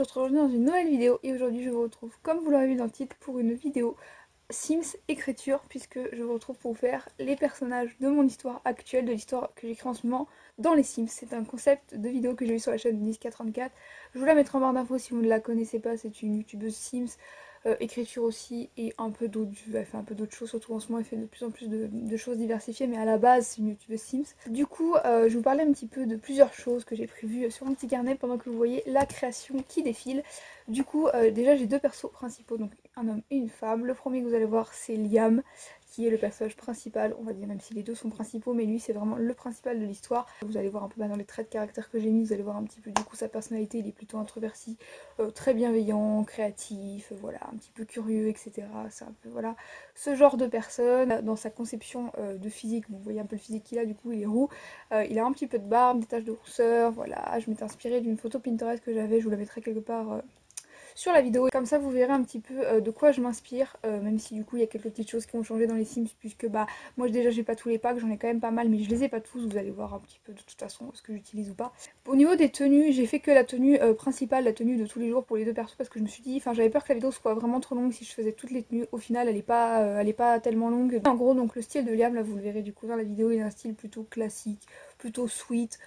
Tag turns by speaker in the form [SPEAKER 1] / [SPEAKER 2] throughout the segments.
[SPEAKER 1] retrouve aujourd'hui dans une nouvelle vidéo et aujourd'hui je vous retrouve comme vous l'aurez vu dans le titre pour une vidéo Sims écriture puisque je vous retrouve pour vous faire les personnages de mon histoire actuelle, de l'histoire que j'écris en ce moment dans les Sims. C'est un concept de vidéo que j'ai vu sur la chaîne de Niska34. Je vous la mettrai en barre d'infos si vous ne la connaissez pas, c'est une youtubeuse Sims. Écriture aussi et un peu d'autres, elle fait un peu d'autres choses, surtout en ce moment elle fait de plus en plus de choses diversifiées, mais à la base c'est une youtubeuse Sims. Du coup je vais vous parler un petit peu de plusieurs choses que j'ai prévues sur mon petit carnet pendant que vous voyez la création qui défile. Du coup déjà j'ai deux persos principaux, donc un homme et une femme. Le premier que vous allez voir c'est Liam, qui est le personnage principal, on va dire, même si les deux sont principaux, mais lui c'est vraiment le principal de l'histoire. Vous allez voir un peu dans les traits de caractère que j'ai mis, vous allez voir un petit peu du coup sa personnalité, il est plutôt introverti, très bienveillant, créatif, voilà, un petit peu curieux, etc. C'est un peu, voilà, ce genre de personne. Dans sa conception de physique, vous voyez un peu le physique qu'il a, du coup il est roux, il a un petit peu de barbe, des taches de rousseur, voilà. Je m'étais inspirée d'une photo Pinterest que j'avais, je vous la mettrai quelque part sur la vidéo. Comme ça vous verrez un petit peu de quoi je m'inspire, même si du coup il y a quelques petites choses qui ont changé dans les Sims, puisque bah moi déjà j'ai pas tous les packs, j'en ai quand même pas mal, mais je les ai pas tous, vous allez voir un petit peu de toute façon ce que j'utilise ou pas. Au niveau des tenues, j'ai fait que la tenue principale, la tenue de tous les jours pour les deux persos, parce que je me suis dit, enfin j'avais peur que la vidéo soit vraiment trop longue si je faisais toutes les tenues. Au final elle est pas tellement longue. En gros donc le style de Liam, là vous le verrez du coup dans la vidéo, il a un style plutôt classique, plutôt sweet,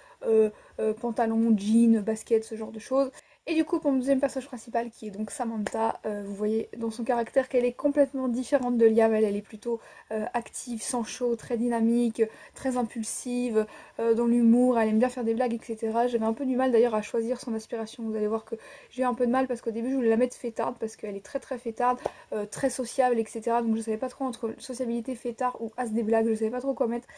[SPEAKER 1] pantalon, jean, basket, ce genre de choses. Et du coup pour mon deuxième personnage principal qui est donc Samantha, vous voyez dans son caractère qu'elle est complètement différente de Liam. Elle est plutôt active, sans chaud, très dynamique, très impulsive, dans l'humour, elle aime bien faire des blagues, etc. J'avais un peu du mal d'ailleurs à choisir son aspiration, vous allez voir que j'ai eu un peu de mal parce qu'au début je voulais la mettre fêtarde parce qu'elle est très fêtarde, très sociable, etc. Donc je savais pas trop entre sociabilité, fêtard ou as des blagues, je savais pas trop quoi mettre.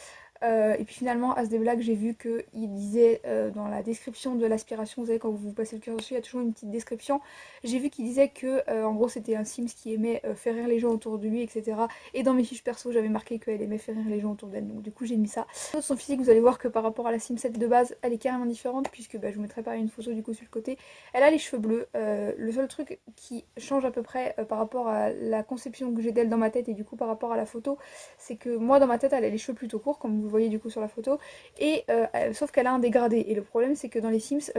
[SPEAKER 1] Et puis finalement, As des blagues, j'ai vu qu'il disait dans la description de l'aspiration, vous savez, quand vous passez le curseur dessus, il y a toujours une petite description. J'ai vu qu'il disait que, en gros, c'était un Sims qui aimait faire rire les gens autour de lui, etc. Et dans mes fiches perso, j'avais marqué qu'elle aimait faire rire les gens autour d'elle, donc du coup, j'ai mis ça. Son physique, vous allez voir que par rapport à la Sims 7 de base, elle est carrément différente, puisque bah, je vous mettrai pas une photo du coup sur le côté. Elle a les cheveux bleus. Le seul truc qui change à peu près par rapport à la conception que j'ai d'elle dans ma tête et du coup par rapport à la photo, c'est que moi dans ma tête elle a les cheveux plutôt courts comme vous le voyez du coup sur la photo, et sauf qu'elle a un dégradé. Et le problème c'est que dans les Sims,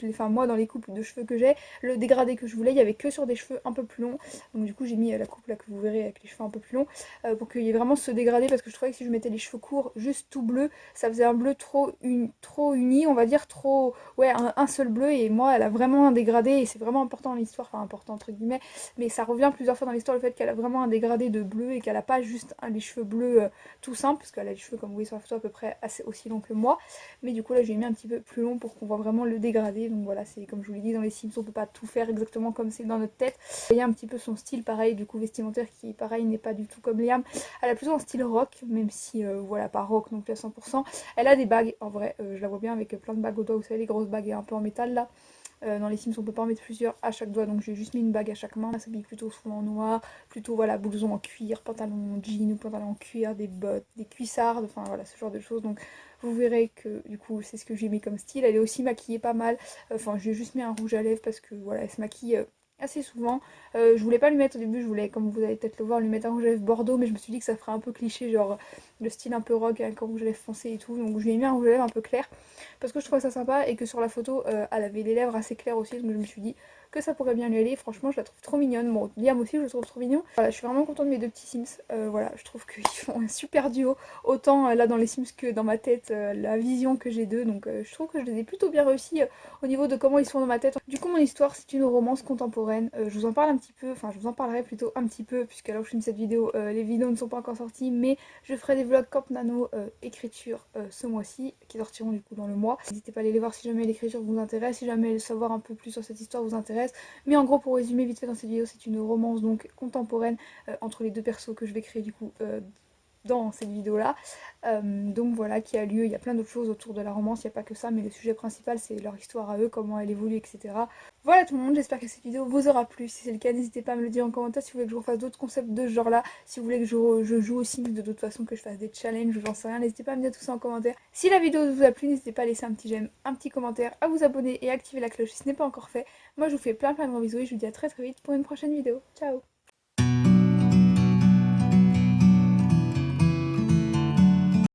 [SPEAKER 1] enfin moi dans les coupes de cheveux que j'ai, le dégradé que je voulais, il y avait que sur des cheveux un peu plus longs. Donc du coup j'ai mis la coupe là que vous verrez avec les cheveux un peu plus longs, pour qu'il y ait vraiment ce dégradé, parce que je trouvais que si je mettais les cheveux courts juste tout bleu, ça faisait un bleu trop uni, on va dire, trop, ouais, un seul bleu. Et moi elle a vraiment un dégradé et c'est vraiment important dans l'histoire, enfin important entre guillemets, mais ça revient plusieurs fois dans l'histoire le fait qu'elle a vraiment un dégradé de bleu et qu'elle a pas juste les cheveux bleus tout simple, parce qu'elle a les cheveux comme vous voyez sur la photo à peu près assez aussi longs que moi, mais du coup là j'ai mis un petit peu plus long pour qu'on voit vraiment le dégradé. Donc voilà, c'est comme je vous l'ai dit, dans les Sims on peut pas tout faire exactement comme c'est dans notre tête. Vous voyez un petit peu son style pareil du coup vestimentaire qui pareil n'est pas du tout comme Liam. Elle a plutôt un style rock, même si voilà, pas rock non plus à 100%. Elle a des bagues en vrai, je la vois bien avec plein de bagues au doigt, vous savez les grosses bagues un peu en métal là. Dans les Sims on peut pas en mettre plusieurs à chaque doigt, donc j'ai juste mis une bague à chaque main. Elle s'habille plutôt souvent en noir, plutôt voilà, blouson en cuir, pantalon en jean ou pantalon en cuir, des bottes, des cuissardes, enfin voilà ce genre de choses. Donc vous verrez que du coup c'est ce que j'ai mis comme style. Elle est aussi maquillée pas mal, enfin j'ai juste mis un rouge à lèvres parce que voilà, elle se maquille assez souvent. Je voulais pas lui mettre au début, je voulais, comme vous allez peut-être le voir, lui mettre un rouge à lèvres bordeaux, mais je me suis dit que ça ferait un peu cliché, genre le style un peu rock avec un rouge à lèvres foncé et tout, donc je lui ai mis un rouge à lèvres un peu clair parce que je trouvais ça sympa et que sur la photo elle avait les lèvres assez claires aussi, donc je me suis dit que ça pourrait bien lui aller. Franchement je la trouve trop mignonne. Bon, Liam aussi je le trouve trop mignon. Voilà, je suis vraiment contente de mes deux petits Sims. Voilà, je trouve qu'ils font un super duo, autant là dans les Sims que dans ma tête, la vision que j'ai d'eux, donc je trouve que je les ai plutôt bien réussi au niveau de comment ils sont dans ma tête. Du coup mon histoire c'est une romance contemporaine, je vous en parle un petit peu, enfin je vous en parlerai plutôt un petit peu puisque alors que je filme cette vidéo, les vidéos ne sont pas encore sorties, mais je ferai des vlogs Camp Nano écriture ce mois-ci qui sortiront du coup dans le mois. N'hésitez pas à aller les voir si jamais l'écriture vous intéresse, si jamais savoir un peu plus sur cette histoire vous intéresse. Mais en gros pour résumer vite fait dans cette vidéo, c'est une romance donc contemporaine entre les deux persos que je vais créer du coup dans cette vidéo là. Donc voilà, qui a lieu, il y a plein d'autres choses autour de la romance, il n'y a pas que ça, mais le sujet principal c'est leur histoire à eux, comment elle évolue, etc. Voilà tout le monde, j'espère que cette vidéo vous aura plu. Si c'est le cas, n'hésitez pas à me le dire en commentaire si vous voulez que je refasse d'autres concepts de ce genre là, si vous voulez que je joue aussi de toute façon, que je fasse des challenges, j'en sais rien, n'hésitez pas à me dire tout ça en commentaire. Si la vidéo vous a plu, n'hésitez pas à laisser un petit j'aime, un petit commentaire, à vous abonner et à activer la cloche si ce n'est pas encore fait. Moi je vous fais plein de gros bisous et je vous dis à très vite pour une prochaine vidéo. Ciao.